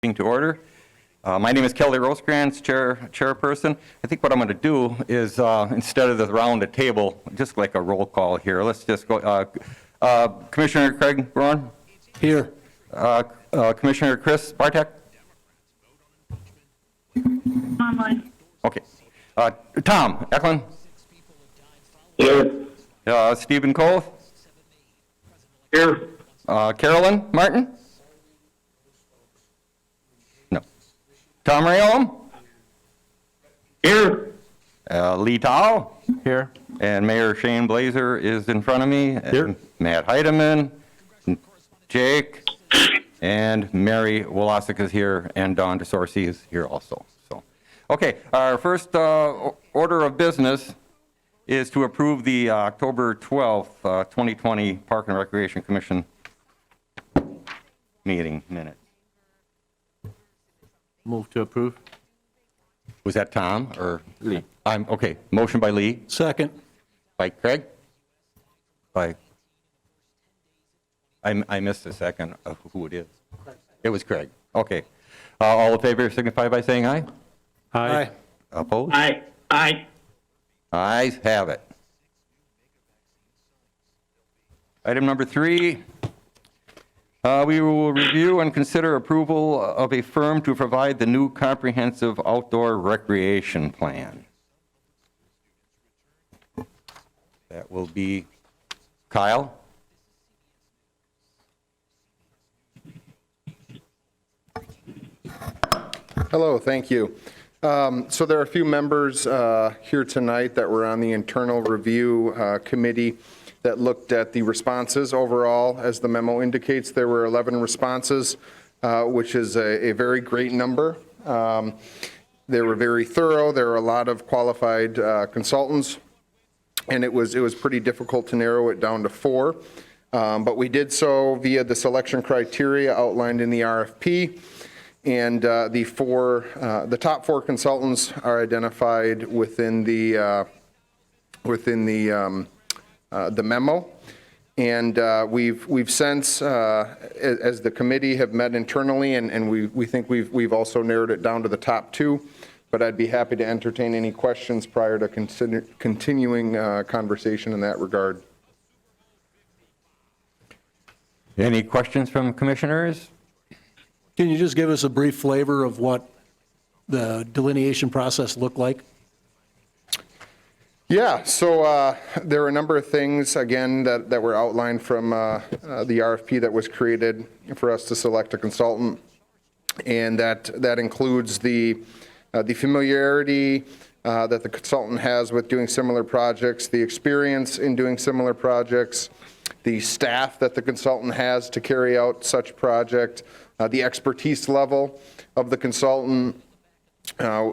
To order. My name is Kelly Rosecrans, chairperson. I think what I'm going to do is, instead of the round of table, just like a roll call here, let's just go. Commissioner Craig Braun? Here. Commissioner Chris Bartek? Online. Okay. Tom Eklund? Here. Stephen Cove? Here. Carolyn Martin? No. Tom Rayholm? Here. Lee Tao? Here. And Mayor Shane Blazer is in front of me. Here. And Matt Heidemann, Jake, and Mary Wolosik is here, and Don DeSorsi is here also. So, okay, our first order of business is to approve the October 12th, 2020 Park and Recreation Commission meeting minutes. Move to approve. Was that Tom or Lee? Okay. Motion by Lee. Second. By Craig? By, I missed the second of who it is. It was Craig. Okay. All in favor signify by saying aye. Aye. Opposed? Aye. Aye. Ayes have it. Item number 3, we will review and consider approval of a firm to provide the new comprehensive outdoor recreation plan. That will be Kyle. Hello, thank you. So there are a few members here tonight that were on the internal review committee that looked at the responses overall. As the memo indicates, there were 11 responses, which is a very great number. They were very thorough. There were a lot of qualified consultants, and it was pretty difficult to narrow it down to 4. But we did so via the selection criteria outlined in the RFP. And the top 4 consultants are identified within the memo, and we've since, as the committee, have met internally, and we think we've also narrowed it down to the top 2. But I'd be happy to entertain any questions prior to continuing conversation in that regard. Any questions from commissioners? Can you just give us a brief flavor of what the delineation process looked like? Yeah, so there were a number of things, again, that were outlined from the RFP that was created for us to select a consultant. And that includes the familiarity that the consultant has with doing similar projects, the experience in doing similar projects, the staff that the consultant has to carry out such project, the expertise level of the consultant.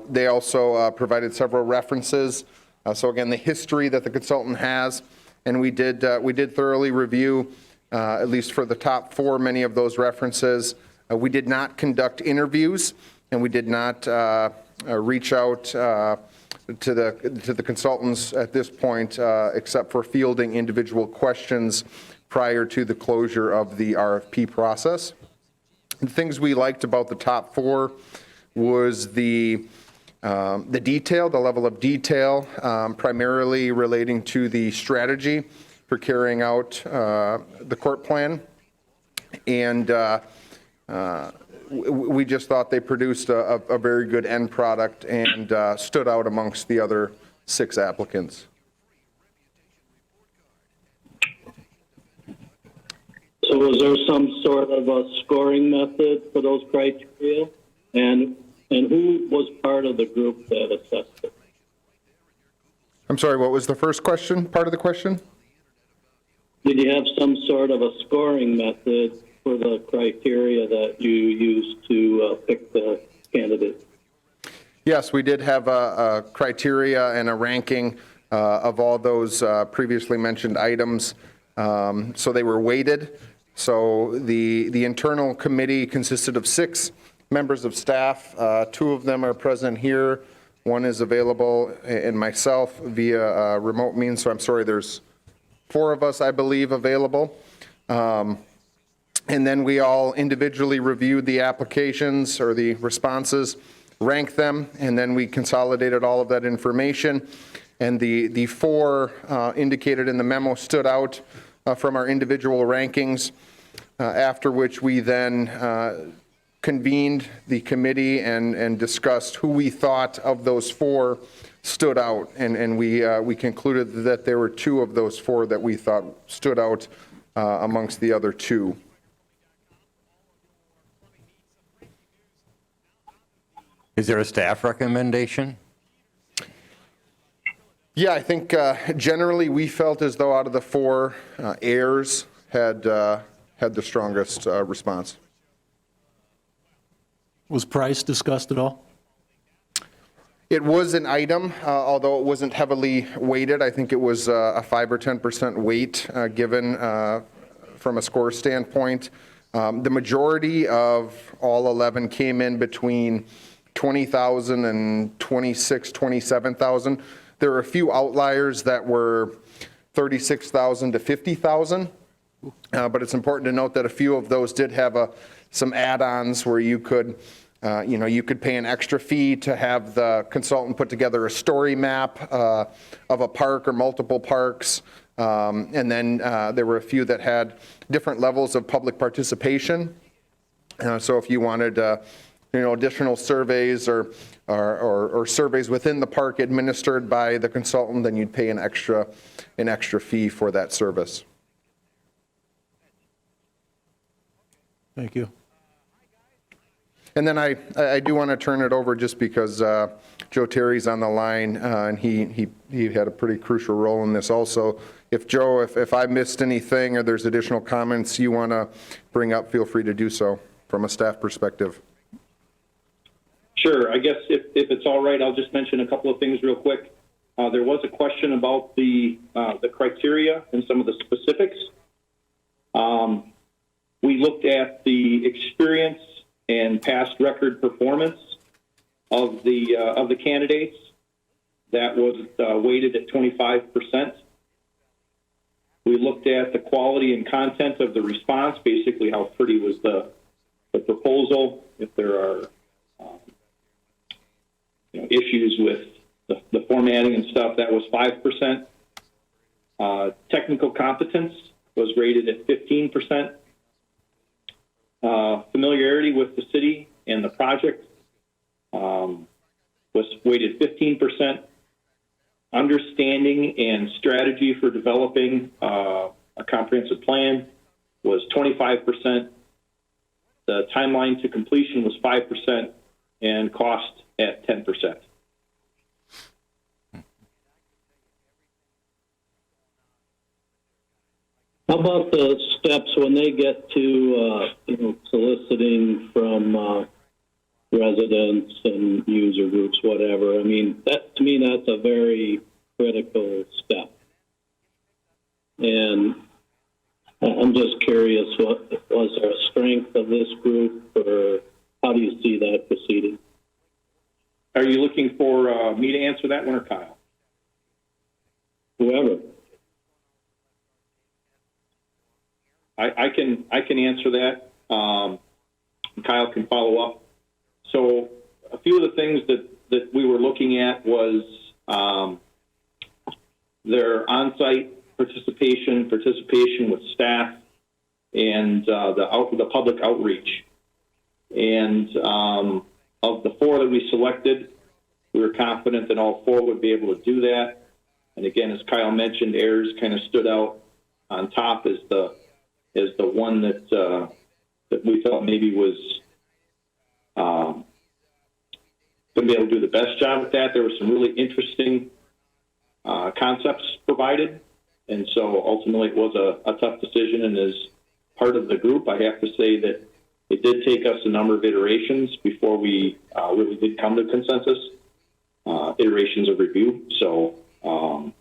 They also provided several references. So again, the history that the consultant has, and we did thoroughly review, at least for the top 4, many of those references. We did not conduct interviews, and we did not reach out to the consultants at this point, except for fielding individual questions prior to the closure of the RFP process. The things we liked about the top 4 was the detail, the level of detail, primarily relating to the strategy for carrying out the court plan. And we just thought they produced a very good end product and stood out amongst the other 6 applicants. So was there some sort of a scoring method for those criteria? And who was part of the group that assessed it? I'm sorry, what was the first question, part of the question? Did you have some sort of a scoring method for the criteria that you used to pick the candidate? Yes, we did have a criteria and a ranking of all those previously mentioned items. So they were weighted. So the internal committee consisted of 6 members of staff. 2 of them are present here. 1 is available, and myself via remote means. So I'm sorry, there's 4 of us, I believe, available. And then we all individually reviewed the applications or the responses, ranked them, and then we consolidated all of that information. And the four indicated in the memo stood out from our individual rankings, after which we then convened the committee and discussed who we thought of those four stood out. And we concluded that there were two of those four that we thought stood out amongst the other two. Is there a staff recommendation? Yeah, I think generally we felt as though out of the four, Ayers had the strongest response. Was price discussed at all? It was an item, although it wasn't heavily weighted. I think it was a 5 or 10% weight given from a score standpoint. The majority of all 11 came in between 20,000 and 26, 27,000. There were a few outliers that were 36,000 to 50,000, but it's important to note that a few of those did have some add-ons where you could, you could pay an extra fee to have the consultant put together a story map of a park or multiple parks, and then there were a few that had different levels of public participation. So if you wanted additional surveys or surveys within the park administered by the consultant, then you'd pay an extra fee for that service. Thank you. And then I do want to turn it over just because Joe Terry's on the line, and he had a pretty crucial role in this also. If Joe, if I missed anything or there's additional comments you want to bring up, feel free to do so from a staff perspective. Sure. I guess if it's all right, I'll just mention a couple of things real quick. There was a question about the criteria and some of the specifics. We looked at the experience and past record performance of the candidates. That was weighted at 25%. We looked at the quality and content of the response, basically how pretty was the proposal, if there are issues with the formatting and stuff. That was 5%. Technical competence was rated at 15%. Familiarity with the city and the project was weighted 15%. Understanding and strategy for developing a comprehensive plan was 25%. The timeline to completion was 5%, and cost at 10%. How about the steps when they get to, soliciting from residents and user groups, whatever? I mean, to me, that's a very critical step. And I'm just curious, what was there a strength of this group, or how do you see that proceeding? Are you looking for me to answer that one, or Kyle? Whoever. I can answer that. Kyle can follow up. So a few of the things that we were looking at was their on-site participation with staff, and the public outreach. And of the four that we selected, we were confident that all four would be able to do that. And again, as Kyle mentioned, Ayers kind of stood out on top as the one that we felt maybe was going to be able to do the best job with that. There were some really interesting concepts provided, and so ultimately it was a tough decision. And as part of the group, I have to say that it did take us a number of iterations before we really did come to consensus, iterations of review. So I'm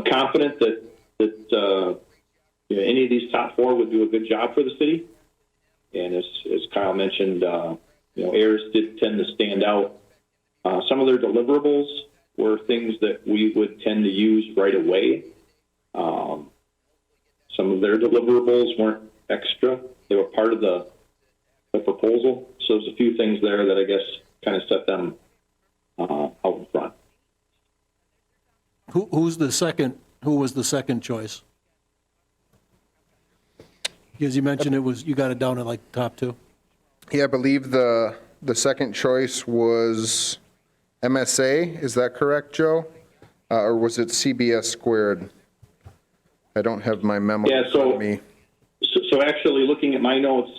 confident that any of these top four would do a good job for the city. And as Kyle mentioned, Ayers did tend to stand out. Some of their deliverables were things that we would tend to use right away. Some of their deliverables weren't extra. They were part of the proposal. So there's a few things there that I guess kind of set them out in front. Who was the second choice? Because you mentioned you got it down at like the top two. Yeah, I believe the second choice was MSA. Is that correct, Joe? Or was it CBS squared? I don't have my memo Yeah, in front of me. So actually, looking at my notes,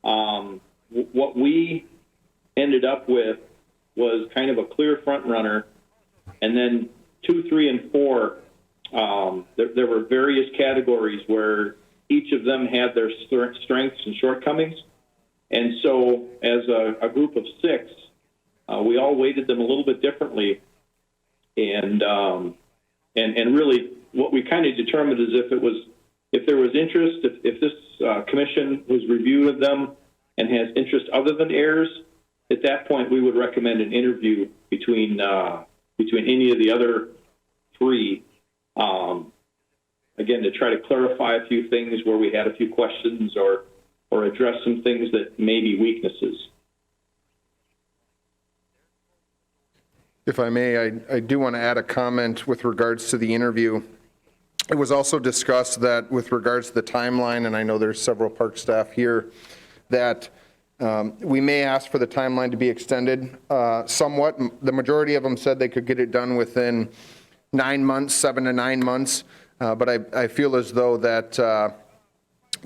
what we ended up with was kind of a clear front runner, and then 2, 3, and 4. There were various categories where each of them had their strengths and shortcomings, and so as a group of 6, we all weighted them a little bit differently, and really what we kind of determined is if there was interest, if this commission was reviewed them and has interest other than heirs, at that point we would recommend an interview between any of the other 3. Again, to try to clarify a few things where we had a few questions or address some things that may be weaknesses. If I may, I do want to add a comment with regards to the interview. It was also discussed that with regards to the timeline, and I know there's several park staff here, that we may ask for the timeline to be extended somewhat. The majority of them said they could get it done within 9 months, 7 to 9 months. But I feel as though that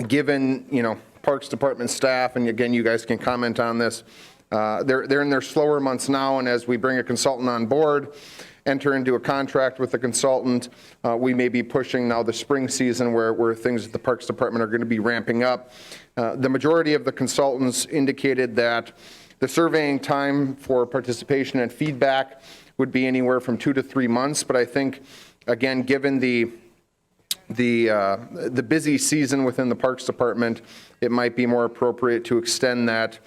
given, Parks Department staff, and again, you guys can comment on this, they're in their slower months now, and as we bring a consultant on board, enter into a contract with the consultant, we may be pushing now the spring season where things at the Parks Department are going to be ramping up. The majority of the consultants indicated that the surveying time for participation and feedback would be anywhere from 2 to 3 months, but I think, again, given the busy season within the Parks Department, it might be more appropriate to extend that,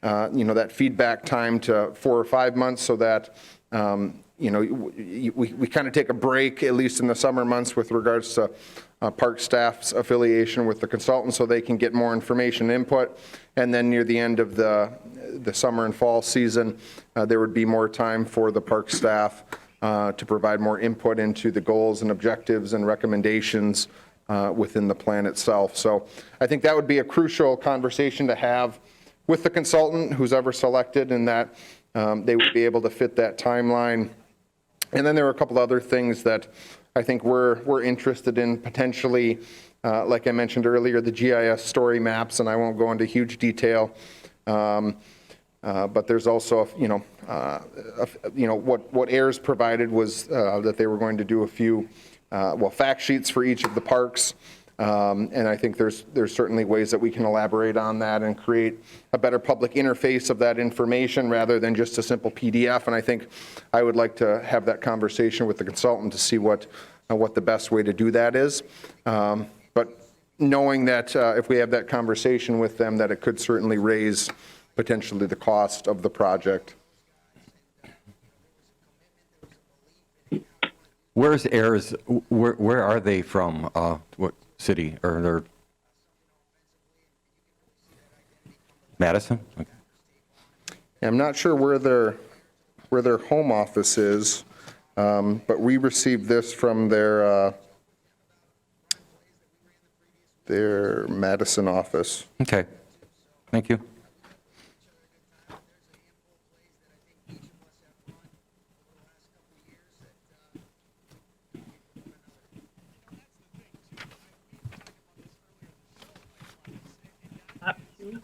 that feedback time to 4 or 5 months so that, we kind of take a break, at least in the summer months, with regards to park staff's affiliation with the consultant so they can get more information input. And then near the end of the summer and fall season, there would be more time for the park staff to provide more input into the goals and objectives and recommendations within the plan itself. So I think that would be a crucial conversation to have with the consultant who's ever selected, and that they would be able to fit that timeline. And then there were a couple other things that I think we're interested in potentially, like I mentioned earlier, the GIS story maps, and I won't go into huge detail. But there's also, what heirs provided was that they were going to do a few, fact sheets for each of the parks. And I think there's certainly ways that we can elaborate on that and create a better public interface of that information rather than just a simple PDF. And I think I would like to have that conversation with the consultant to see what the best way to do that is. But knowing that if we have that conversation with them, that it could certainly raise potentially the cost of the project. Where's heirs, where are they from? What city, or they're Madison? Okay. I'm not sure where their home office is, but we received this from their Madison office. Okay, thank you.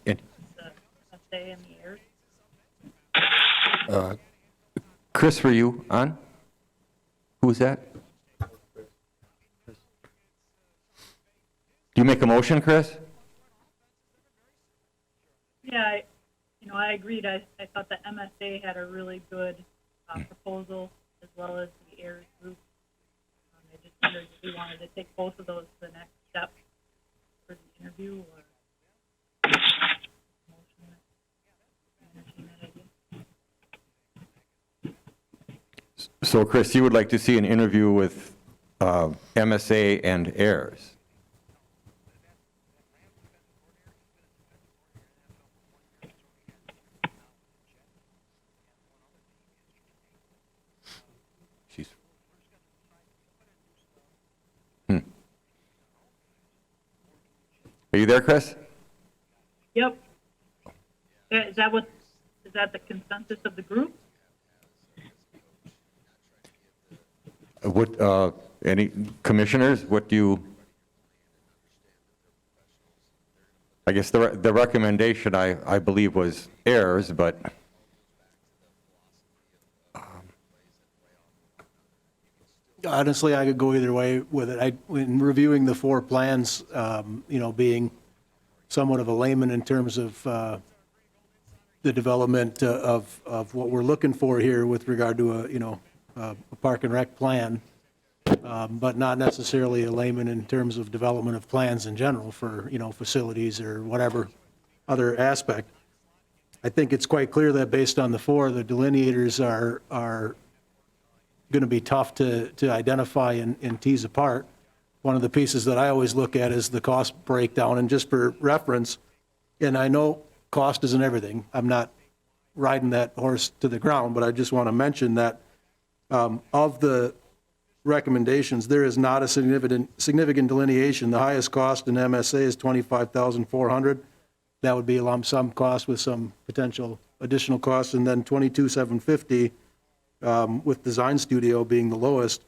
And- Stay in the air. Chris, were you on? Who's that? Do you make a motion, Chris? Yeah, I agreed. I thought the MSA had a really good proposal, as well as the heirs group. I just wondered if we wanted to take both of those to the next step for the interview, or entertain that idea. So, Chris, you would like to see an interview with MSA and heirs? Are you there, Chris? Yep. Is that the consensus of the group? What, any commissioners, what do you, I guess the recommendation, I believe, was heirs, but Honestly, I could go either way with it. In reviewing the 4 plans, being somewhat of a layman in terms of the development of what we're looking for here with regard to a park and rec plan, but not necessarily a layman in terms of development of plans in general for, facilities or whatever other aspect. I think it's quite clear that based on the 4, the delineators are going to be tough to identify and tease apart. One of the pieces that I always look at is the cost breakdown, and just for reference, and I know cost isn't everything. I'm not riding that horse to the ground, but I just want to mention that of the recommendations, there is not a significant delineation. The highest cost in MSA is $25,400. That would be a lump sum cost with some potential additional costs, and then $22,750 with Design Studio being the lowest,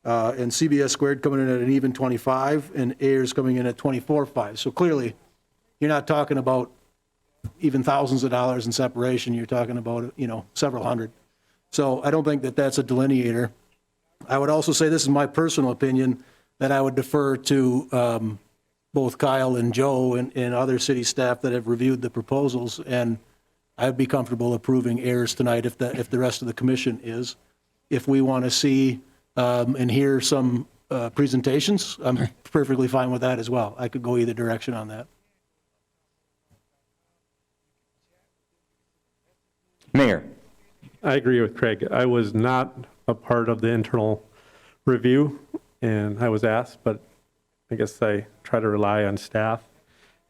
and CBS Squared coming in at an even 25, and Ayers coming in at 24.5. So clearly, you're not talking about even thousands of dollars in separation. You're talking about, several hundred. So I don't think that that's a delineator. I would also say, this is my personal opinion, that I would defer to both Kyle and Joe and other city staff that have reviewed the proposals, and I'd be comfortable approving Ayers tonight if the rest of the commission is. If we want to see and hear some presentations, I'm perfectly fine with that as well. I could go either direction on that. Mayor? I agree with Craig. I was not a part of the internal review, and I was asked, but I guess I try to rely on staff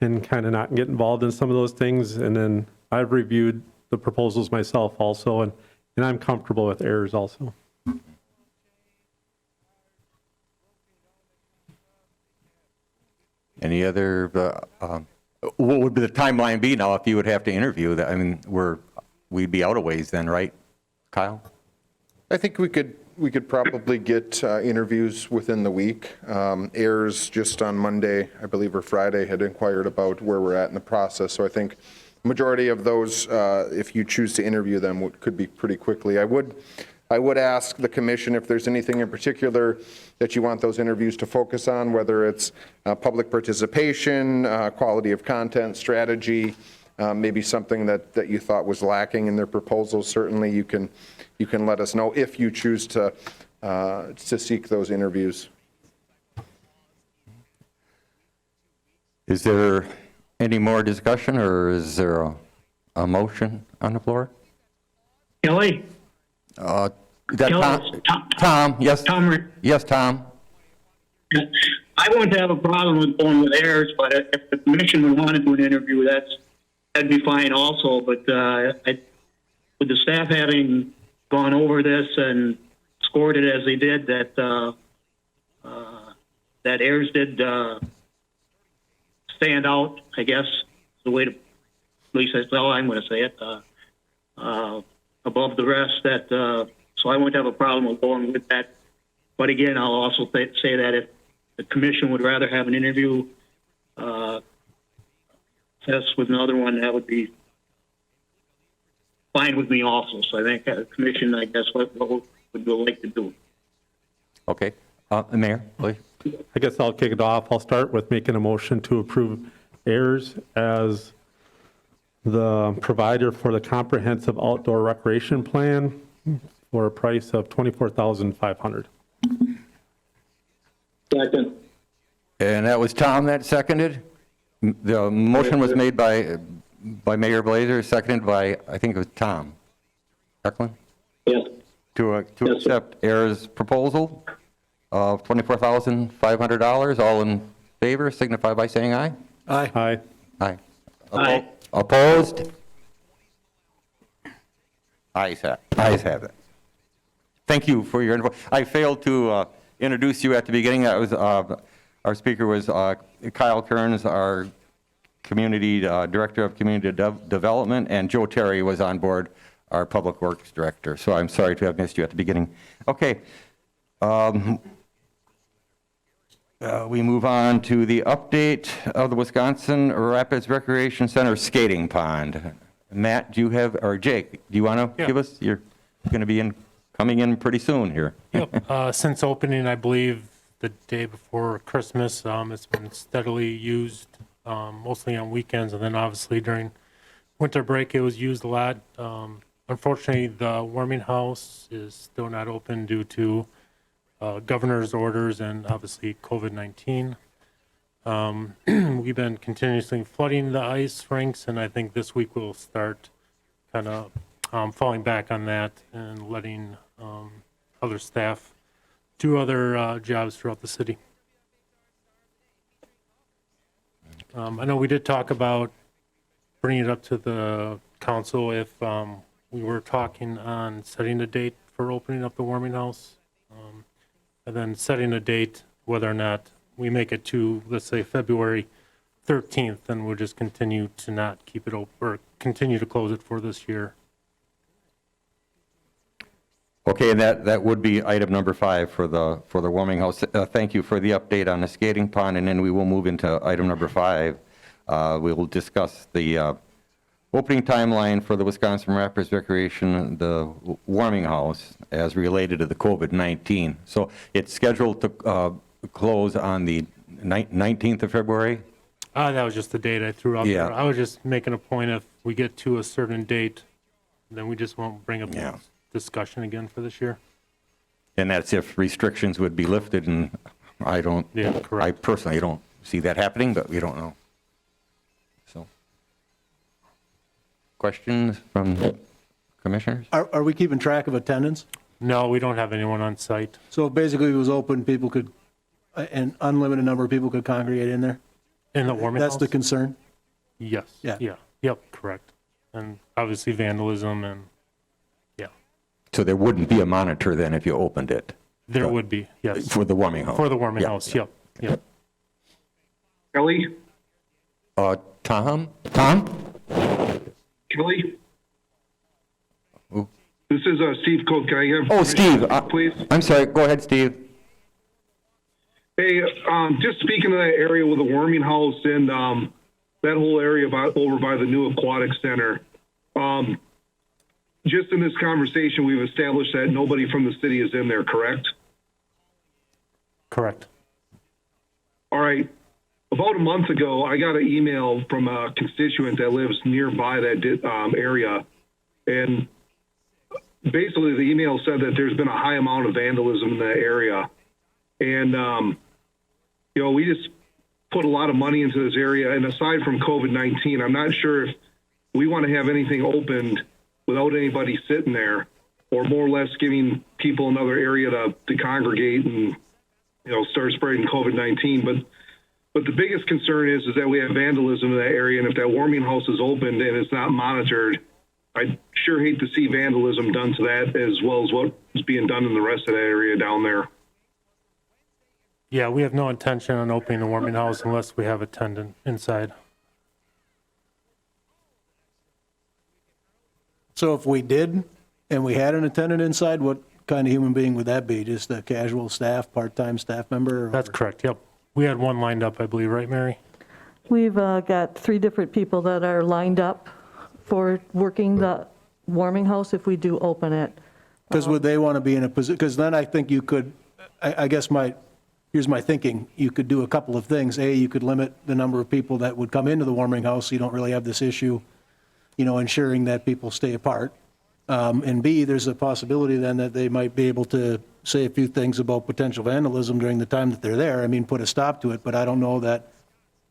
and kind of not get involved in some of those things. And then I've reviewed the proposals myself also, and I'm comfortable with errors also. Any other, what would the timeline be now if you would have to interview that? I mean, we'd be out of ways then, right, Kyle? I think we could probably get interviews within the week. Ayers just on Monday, I believe, or Friday, had inquired about where we're at in the process. So I think the majority of those, if you choose to interview them, could be pretty quickly. I would ask the commission if there's anything in particular that you want those interviews to focus on, whether it's public participation, quality of content, strategy, maybe something that you thought was lacking in their proposals. Certainly you can let us know if you choose to seek those interviews. Is there any more discussion, or is there a motion on the floor? Kelly? Is that Tom? Yes. Tom. Yes, Tom. I wouldn't have a problem with going with Ayers, but if the commission would want to do an interview, that'd be fine also. But with the staff having gone over this and scored it as they did, that Ayers did stand out, I guess, the way to, at least that's how I'm going to say it, above the rest. So I wouldn't have a problem with going with that. But again, I'll also say that if the commission would rather have an interview test with another one, that would be fine with me also. So I think the commission, I guess, what would you like to do? Okay. Mayor, please. I guess I'll kick it off. I'll start with making a motion to approve Ayers as the provider for the comprehensive outdoor recreation plan for a price of $24,500. Second. And that was Tom that seconded? The motion was made by Mayor Blazer, seconded by, I think it was Tom. Declan? Yes. To Yes, sir. accept AIR's proposal of $24,500. All in favor, signify by saying aye. Aye. Aye. Aye. Aye. Opposed? Ayes have it. Thank you for your info. I failed to introduce you at the beginning. That was our speaker was Kyle Kearns, our Community, Director of Community Development, and Joe Terry was on board, our Public Works Director. So I'm sorry to have missed you at the beginning. Okay. We move on to the update of the Wisconsin Rapids Recreation Center skating pond. Matt, do you have, or Jake, do you want to give us, you're going to be coming in pretty soon here. Yep. Since opening, I believe the day before Christmas, it's been steadily used, mostly on weekends, and then obviously during winter break, it was used a lot. Unfortunately, the warming house is still not open due to governor's orders and obviously COVID-19. We've been continuously flooding the ice rinks, and I think this week we'll start kind of falling back on that and letting other staff do other jobs throughout the city. I know we did talk about bringing it up to the council if we were talking on setting a date for opening up the warming house. And then setting a date, whether or not we make it to, let's say, February 13th, then we'll just continue to not keep it open, or continue to close it for this year. Okay, and that would be item number 5 for the warming house. Thank you for the update on the skating pond, and then we will move into item number 5. We will discuss the opening timeline for the Wisconsin Rapids Recreation, the warming house, as related to the COVID-19. So it's scheduled to close on the 19th of February? That was just the date I threw out Yeah. there. I was just making a point, if we get to a certain date, then we just won't bring up this discussion again for this year. And that's if restrictions would be lifted, and I don't, Yeah, correct. I personally don't see that happening, but we don't know. So, questions from commissioners? Are we keeping track of attendance? No, we don't have anyone on site. So if basically it was open, people could, an unlimited number of people could congregate in there? In the warming house? That's the concern? Yes. Yeah. Yep, correct. And obviously vandalism and, yeah. So there wouldn't be a monitor then if you opened it? There would be, yes. For the warming house? For the warming Yeah. house, yep. Kelly? Tom? Kelly? Ooh. This is Steve Cook. Can I have Oh, Steve, please? I'm sorry, go ahead, Steve. Hey, just speaking of that area with the warming house and that whole area over by the new aquatic center, just in this conversation, we've established that nobody from the city is in there, correct? Correct. All right. About a month ago, I got an email from a constituent that lives nearby that area, and basically the email said that there's been a high amount of vandalism in that area. And, we just put a lot of money into this area. And aside from COVID-19, I'm not sure if we want to have anything opened without anybody sitting there, or more or less giving people another area to congregate and, start spreading COVID-19. But the biggest concern is that we have vandalism in that area. And if that warming house is opened and it's not monitored, I'd sure hate to see vandalism done to that as well as what is being done in the rest of that area down there. Yeah, we have no intention on opening the warming house unless we have a attendant inside. So if we did, and we had an attendant inside, what kind of human being would that be? Just a casual staff, part-time staff member? That's correct, yep. We had one lined up, I believe, right, Mary? We've got 3 different people that are lined up for working the warming house if we do open it. Because would they want to be in a position, because then I think you could, I guess here's my thinking, you could do a couple of things. A, you could limit the number of people that would come into the warming house, so you don't really have this issue, ensuring that people stay apart. And B, there's a possibility then that they might be able to say a few things about potential vandalism during the time that they're there. I mean, put a stop to it, but I don't know that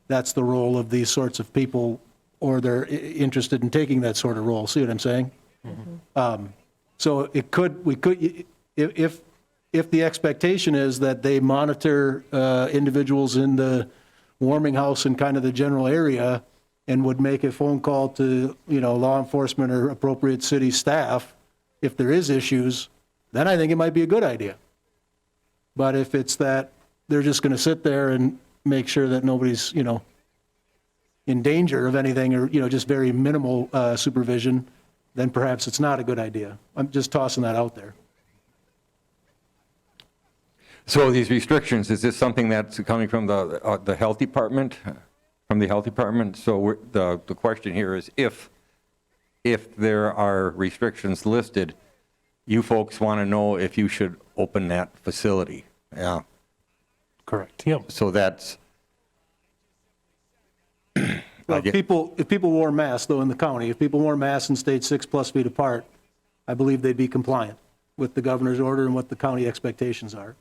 that's the role of these sorts of people, or they're interested in taking that sort of role. See what I'm saying? Mm-hmm. So we could, if the expectation is that they monitor individuals in the warming house and kind of the general area, and would make a phone call to, law enforcement or appropriate city staff if there is issues, then I think it might be a good idea. But if it's that they're just going to sit there and make sure that nobody's, in danger of anything or, just very minimal supervision, then perhaps it's not a good idea. I'm just tossing that out there. So these restrictions, is this something that's coming from the health department? From the health department? So the question here is if there are restrictions listed, you folks want to know if you should open that facility. Yeah. Correct, yep. So that's. Well, if people wore masks, though, in the county, if people wore masks and stayed 6+ feet apart, I believe they'd be compliant with the governor's order and what the county expectations are.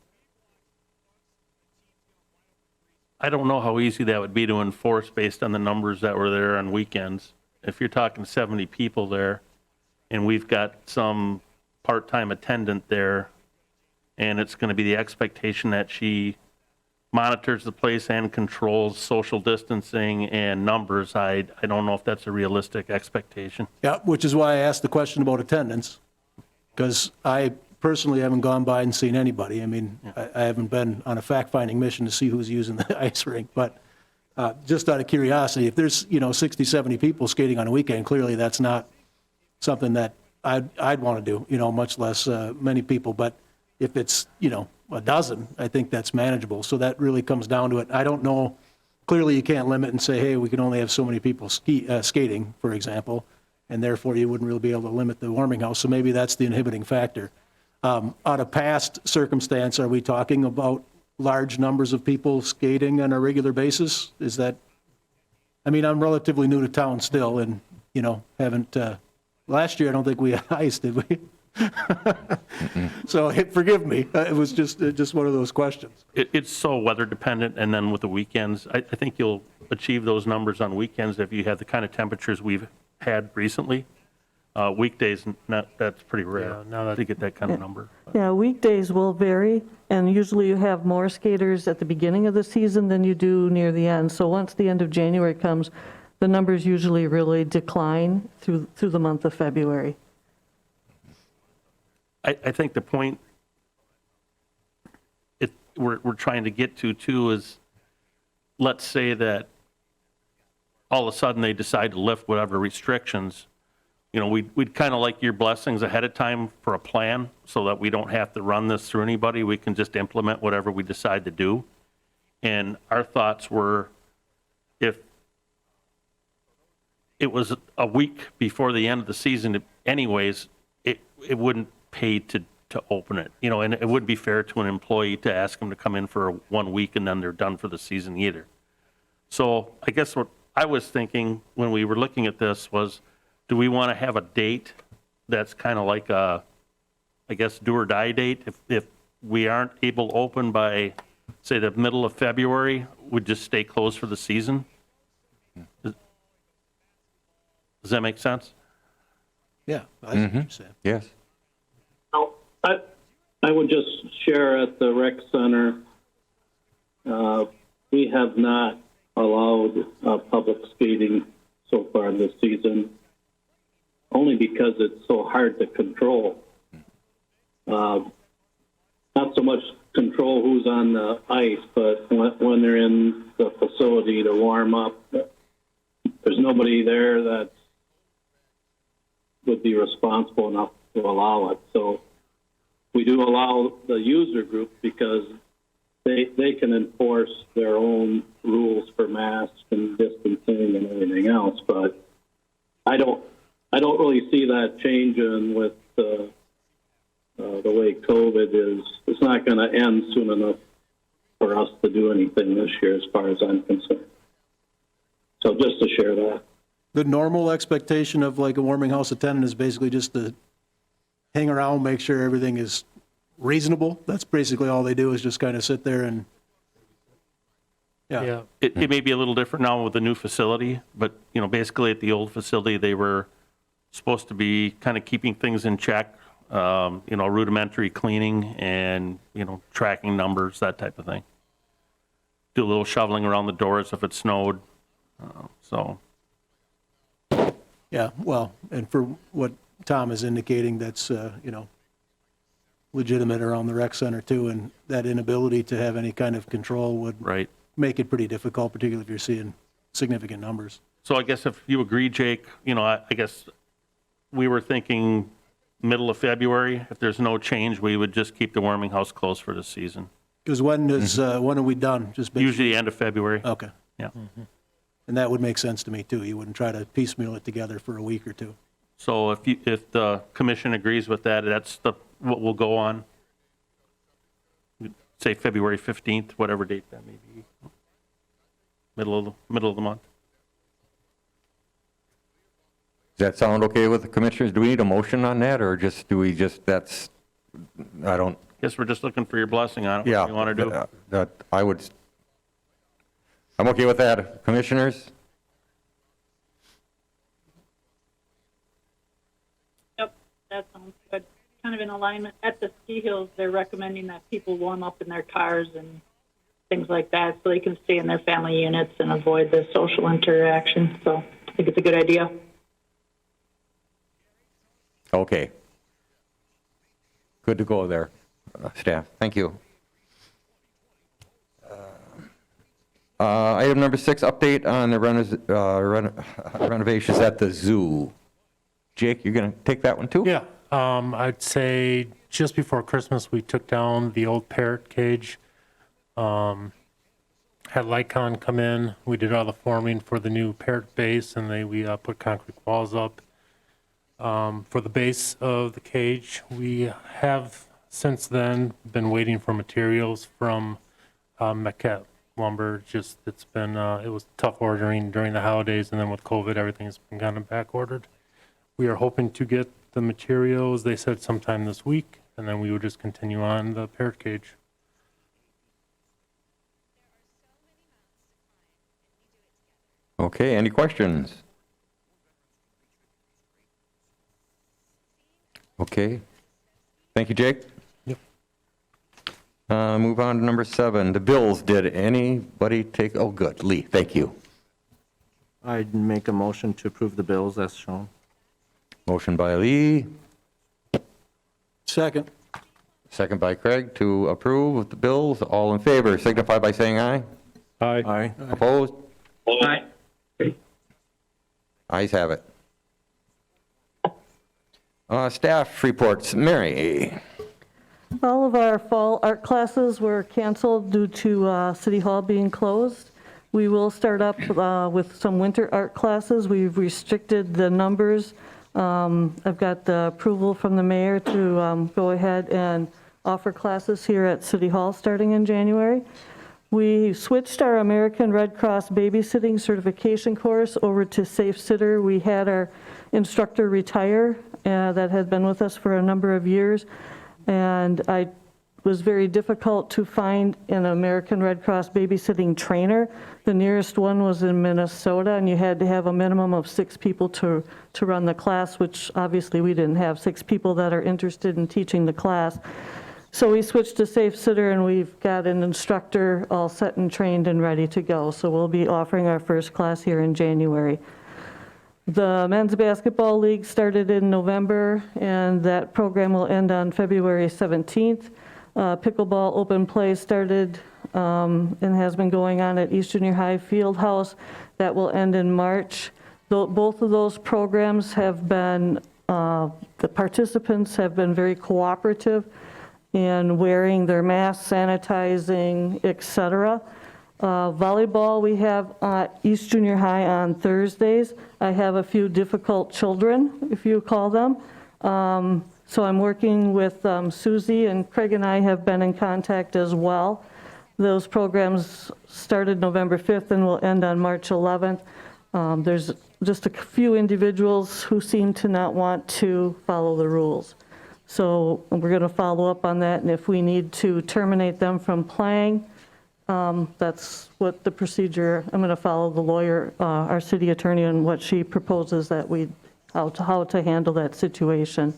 I don't know how easy that would be to enforce based on the numbers that were there on weekends. If you're talking 70 people there, and we've got some part-time attendant there, and it's going to be the expectation that she monitors the place and controls social distancing and numbers, I don't know if that's a realistic expectation. Yeah, which is why I asked the question about attendance, because I personally haven't gone by and seen anybody. I mean, I haven't been on a fact-finding mission to see who's using the ice rink, but just out of curiosity, if there's, 60, 70 people skating on a weekend, clearly that's not something that I'd want to do, much less many people. But if it's, a dozen, I think that's manageable. So that really comes down to it. I don't know. Clearly, you can't limit and say, hey, we can only have so many people skating, for example, and therefore you wouldn't really be able to limit the warming house. So maybe that's the inhibiting factor. Out of past circumstance, are we talking about large numbers of people skating on a regular basis? Is that, I'm relatively new to town still and, haven't, last year I don't think we had ice, did we? So forgive me. It was just one of those questions. It's so weather dependent, and then with the weekends, I think you'll achieve those numbers on weekends if you have the kind of temperatures we've had recently. Weekdays, that's pretty rare to get that kind of number. Yeah, weekdays will vary, and usually you have more skaters at the beginning of the season than you do near the end. So once the end of January comes, the numbers usually really decline through the month of February. I think the point we're trying to get to, too, is let's say that all of a sudden they decide to lift whatever restrictions. We'd kind of like your blessings ahead of time for a plan so that we don't have to run this through anybody. We can just implement whatever we decide to do. And our thoughts were, if it was a week before the end of the season anyways, it wouldn't pay to open it. And it wouldn't be fair to an employee to ask them to come in for 1 week and then they're done for the season either. So I guess what I was thinking when we were looking at this was, do we want to have a date that's kind of like a, I guess, do or die date? If we aren't able to open by, say, the middle of February, we'd just stay closed for the season? Does that make sense? Yeah, I see what you're saying. Yes. I would just share at the rec center, we have not allowed public skating so far this season, only because it's so hard to control. Not so much control who's on the ice, but when they're in the facility to warm up, there's nobody there that would be responsible enough to allow it. So we do allow the user group because they can enforce their own rules for masks and distancing and everything else. But I don't really see that changing with the way COVID is. It's not going to end soon enough for us to do anything this year, as far as I'm concerned. So just to share that. The normal expectation of like a warming house attendant is basically just to hang around, make sure everything is reasonable. That's basically all they do, is just kind of sit there and, yeah. It may be a little different now with the new facility, but, basically at the old facility, they were supposed to be kind of keeping things in check, rudimentary cleaning and, tracking numbers, that type of thing. Do a little shoveling around the doors if it snowed, so. Yeah, well, and for what Tom is indicating, that's, legitimate around the rec center too, and that inability to have any kind of control would right. make it pretty difficult, particularly if you're seeing significant numbers. So I guess if you agree, Jake, I guess we were thinking middle of February. If there's no change, we would just keep the warming house closed for the season. Because when are we done? Just Usually end of February. Okay. Yeah. And that would make sense to me, too. You wouldn't try to piecemeal it together for a week or two. So if the commission agrees with that, that's what we'll go on. Say February 15th, whatever date that may be. Middle of the month. Does that sound okay with the commissioners? Do we need a motion on that, or just, I don't, Guess we're just looking for your blessing on it. yeah. What you want to do? I'm okay with that. Commissioners? Yep, that sounds good. Kind of in alignment. At the ski hills, they're recommending that people warm up in their cars and things like that so they can stay in their family units and avoid the social interaction. So I think it's a good idea. Okay. Good to go there, staff. Thank you. Item number 6, update on the renovations at the zoo. Jake, you're going to take that one too? Yeah, I'd say just before Christmas, we took down the old parrot cage. Had Lycon come in. We did all the forming for the new parrot base, and we put concrete walls up. For the base of the cage, we have since then been waiting for materials from Maquette Lumber. Just it was tough ordering during the holidays, and then with COVID, everything's been kind of back ordered. We are hoping to get the materials, they said sometime this week, and then we would just continue on the parrot cage. Okay, any questions? Okay. Thank you, Jake. Yep. Move on to number 7. The bills, did anybody take, oh, good. Lee, thank you. I'd make a motion to approve the bills as shown. Motion by Lee, Second. second by Craig to approve the bills. All in favor, signify by saying aye. Aye. Aye. Opposed? Aye. Ayes have it. Staff reports. Mary. All of our fall art classes were canceled due to City Hall being closed. We will start up with some winter art classes. We've restricted the numbers. I've got the approval from the mayor to go ahead and offer classes here at City Hall starting in January. We switched our American Red Cross babysitting certification course over to Safe Sitter. We had our instructor retire that had been with us for a number of years, and it was very difficult to find an American Red Cross babysitting trainer. The nearest one was in Minnesota, and you had to have a minimum of 6 people to run the class, which obviously we didn't have 6 people that are interested in teaching the class. So we switched to Safe Sitter, and we've got an instructor all set and trained and ready to go. So we'll be offering our first class here in January. The men's basketball league started in November, and that program will end on February 17th. Pickleball open play started and has been going on at East Junior High Field House. That will end in March. Both of those programs have been, the participants have been very cooperative in wearing their masks, sanitizing, etc. Volleyball we have at East Junior High on Thursdays. I have a few difficult children, if you call them. So I'm working with Susie, and Craig and I have been in contact as well. Those programs started November 5th and will end on March 11th. There's just a few individuals who seem to not want to follow the rules. So we're going to follow up on that, and if we need to terminate them from playing, that's what the procedure, I'm going to follow the lawyer, our city attorney, and what she proposes that how to handle that situation.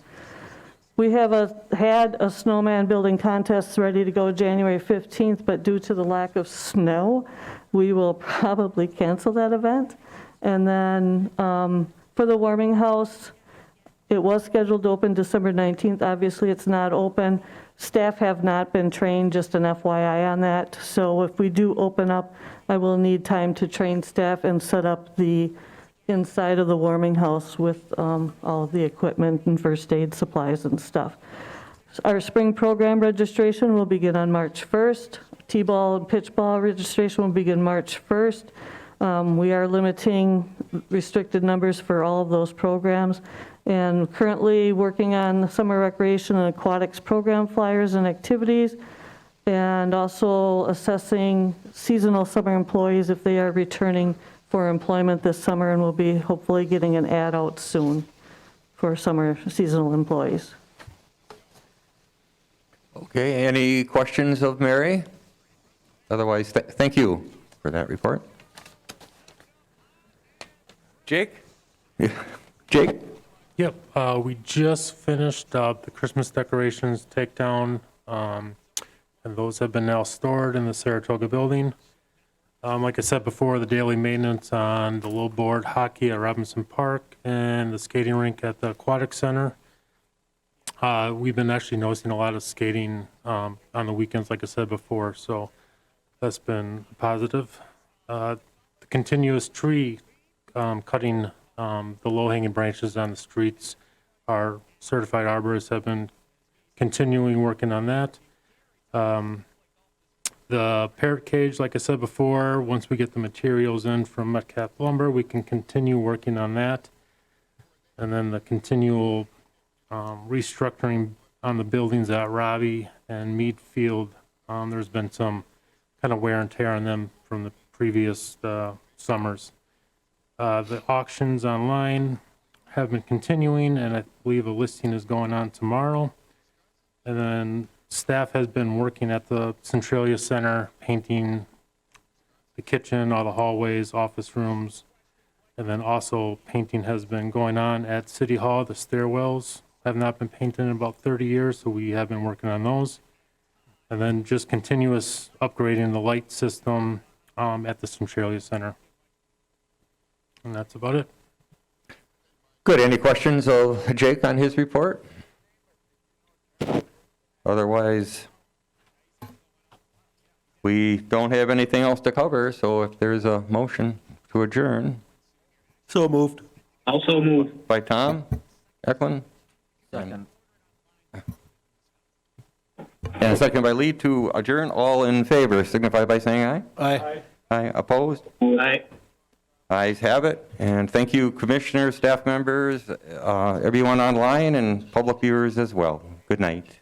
We have had a snowman building contest ready to go January 15th, but due to the lack of snow, we will probably cancel that event. And then for the warming house, It was scheduled to open December 19th. Obviously, it's not open. Staff have not been trained, just an FYI on that. So if we do open up, I will need time to train staff and set up the inside of the warming house with all of the equipment and first aid supplies and stuff. Our spring program registration will begin on March 1st. T-ball and pitch ball registration will begin March 1st. We are limiting restricted numbers for all of those programs, and currently working on summer recreation and aquatics program flyers and activities, and also assessing seasonal summer employees if they are returning for employment this summer, and we'll be hopefully getting an ad out soon for summer seasonal employees. Okay, any questions of Mary? Otherwise, thank you for that report. Jake? Jake? Yep, we just finished up the Christmas decorations takedown, and those have been now stored in the Saratoga building. Like I said before, the daily maintenance on the low board hockey at Robinson Park and the skating rink at the Aquatic Center. We've been actually noticing a lot of skating on the weekends, like I said before, so that's been positive. The continuous tree cutting the low-hanging branches on the streets, our certified arborists have been continuing working on that. The parrot cage, like I said before, once we get the materials in from Metcalf Lumber, we can continue working on that. And then the continual restructuring on the buildings at Robbie and Mead Field, there's been some kind of wear and tear on them from the previous summers. The auctions online have been continuing, and I believe a listing is going on tomorrow. And then staff has been working at the Centralia Center, painting the kitchen, all the hallways, office rooms. And then also painting has been going on at City Hall. The stairwells have not been painted in about 30 years, so we have been working on those. And then just continuous upgrading the light system at the Centralia Center. And that's about it. Good. Any questions of Jake on his report? Otherwise, we don't have anything else to cover, so if there's a motion to adjourn. So moved. Also moved. By Tom Eklund. Second. And second by Lee to adjourn. All in favor signify by saying aye. Aye. Aye. Opposed? Aye. Ayes have it. And thank you, commissioners, staff members, everyone online, and public viewers as well. Good night.